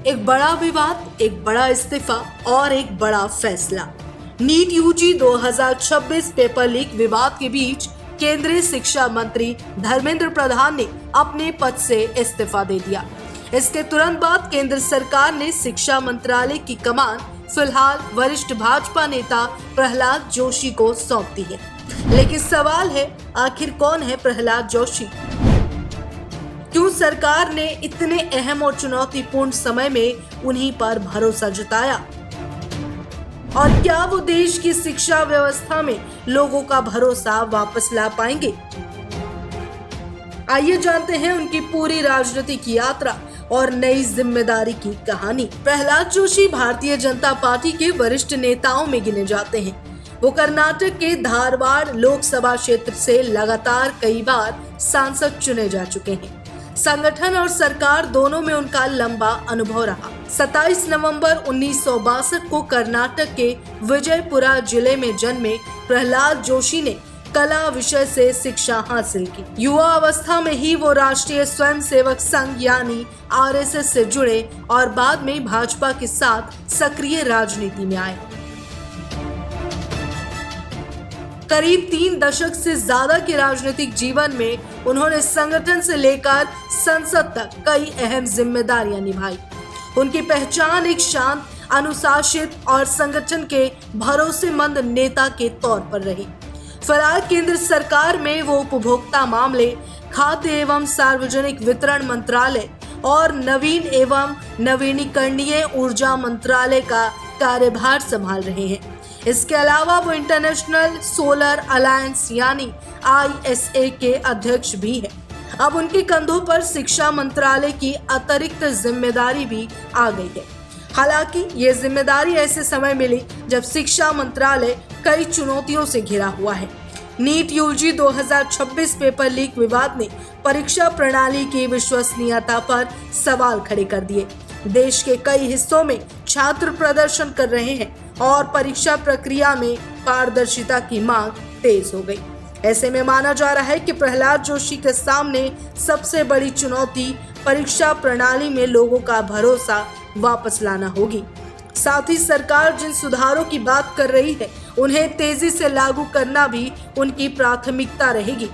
एक बड़ा विवाद, एक बड़ा इस्तीफा और एक बड़ा फैसला। नीट यूजी 2026 पेपर लीक विवाद के बीच केंद्रीय शिक्षा मंत्री धर्मेंद्र प्रधान ने अपने पद से इस्तीफा दे दिया। इसके तुरंत बाद केंद्र सरकार ने शिक्षा मंत्रालय की कमान फिलहाल वरिष्ठ भाजपा नेता प्रहलाद जोशी को सौंप दी है। लेकिन सवाल है, आखिर कौन है प्रहलाद जोशी? क्यों सरकार ने इतने अहम और चुनौतीपूर्ण समय में उन्हीं पर भरोसा जताया? और क्या वो देश की शिक्षा व्यवस्था में लोगों का भरोसा वापस ला पाएंगे? आइए जानते हैं उनकी पूरी राजनीतिक यात्रा और नई जिम्मेदारी की कहानी। प्रहलाद जोशी भारतीय जनता पार्टी के वरिष्ठ नेताओं में गिने जाते हैं। वो कर्नाटक के धारवाड़ लोकसभा क्षेत्र से लगातार कई बार सांसद चुने जा चुके हैं। संगठन और सरकार दोनों में उनका लंबा अनुभव रहा। 27 नवंबर 1962 को कर्नाटक के विजयपुरा जिले में जन्मे प्रहलाद जोशी ने कला विषय से शिक्षा हासिल की। युवा अवस्था में ही वो राष्ट्रीय स्वयंसेवक संघ यानी आरएसएस से जुड़े और बाद में भाजपा के साथ सक्रिय राजनीति में आए। करीब 3 दशक से ज्यादा के राजनीतिक जीवन में उन्होंने संगठन से लेकर संसद तक कई अहम जिम्मेदारियां निभाई। उनकी पहचान एक शांत, अनुशासित और संगठन के भरोसेमंद नेता के तौर पर रही। फिलहाल केंद्र सरकार में वो उपभोक्ता मामले, खाद्य एवं सार्वजनिक वितरण मंत्रालय और नवीन एवं नवीनीकरणीय ऊर्जा मंत्रालय का कार्यभार संभाल रहे हैं। इसके अलावा वो इंटरनेशनल सोलर अलायंस यानी ISA के अध्यक्ष भी हैं। अब उनके कंधों पर शिक्षा मंत्रालय की अतिरिक्त जिम्मेदारी भी आ गई है। हालांकि ये जिम्मेदारी ऐसे समय मिली जब शिक्षा मंत्रालय कई चुनौतियों से घिरा हुआ है। नीट यूजी 2026 पेपर लीक विवाद ने परीक्षा प्रणाली की विश्वसनीयता पर सवाल खड़े कर दिए। देश के कई हिस्सों में छात्र प्रदर्शन कर रहे हैं और परीक्षा प्रक्रिया में पारदर्शिता की मांग तेज हो गई। ऐसे में माना जा रहा है कि प्रहलाद जोशी के सामने सबसे बड़ी चुनौती परीक्षा प्रणाली में लोगों का भरोसा वापस लाना होगी। साथ ही सरकार जिन सुधारों की बात कर रही है उन्हें तेजी से लागू करना भी उनकी प्राथमिकता रहेगी।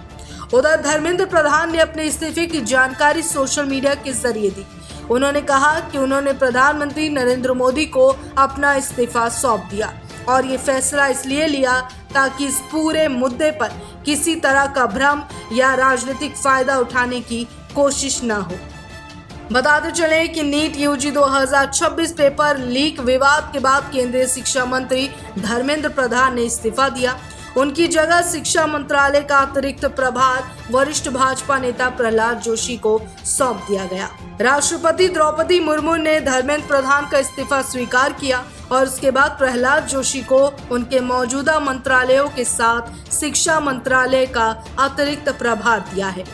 उधर धर्मेंद्र प्रधान ने अपने इस्तीफे की जानकारी सोशल मीडिया के जरिए दी। उन्होंने कहा कि उन्होंने प्रधानमंत्री नरेंद्र मोदी को अपना इस्तीफा सौंप दिया और ये फैसला इसलिए लिया ताकि इस पूरे मुद्दे पर किसी तरह का भ्रम या राजनीतिक फायदा उठाने की कोशिश न हो। बताते चले कि नीट यूजी 2026 पेपर लीक विवाद के बाद केंद्रीय शिक्षा मंत्री धर्मेंद्र प्रधान ने इस्तीफा दिया। उनकी जगह शिक्षा मंत्रालय का अतिरिक्त प्रभार वरिष्ठ भाजपा नेता प्रहलाद जोशी को सौंप दिया गया। राष्ट्रपति द्रौपदी मुर्मू ने धर्मेंद्र प्रधान का इस्तीफा स्वीकार किया और उसके बाद प्रहलाद जोशी को उनके मौजूदा मंत्रालयों के साथ शिक्षा मंत्रालय का अतिरिक्त प्रभार दिया है।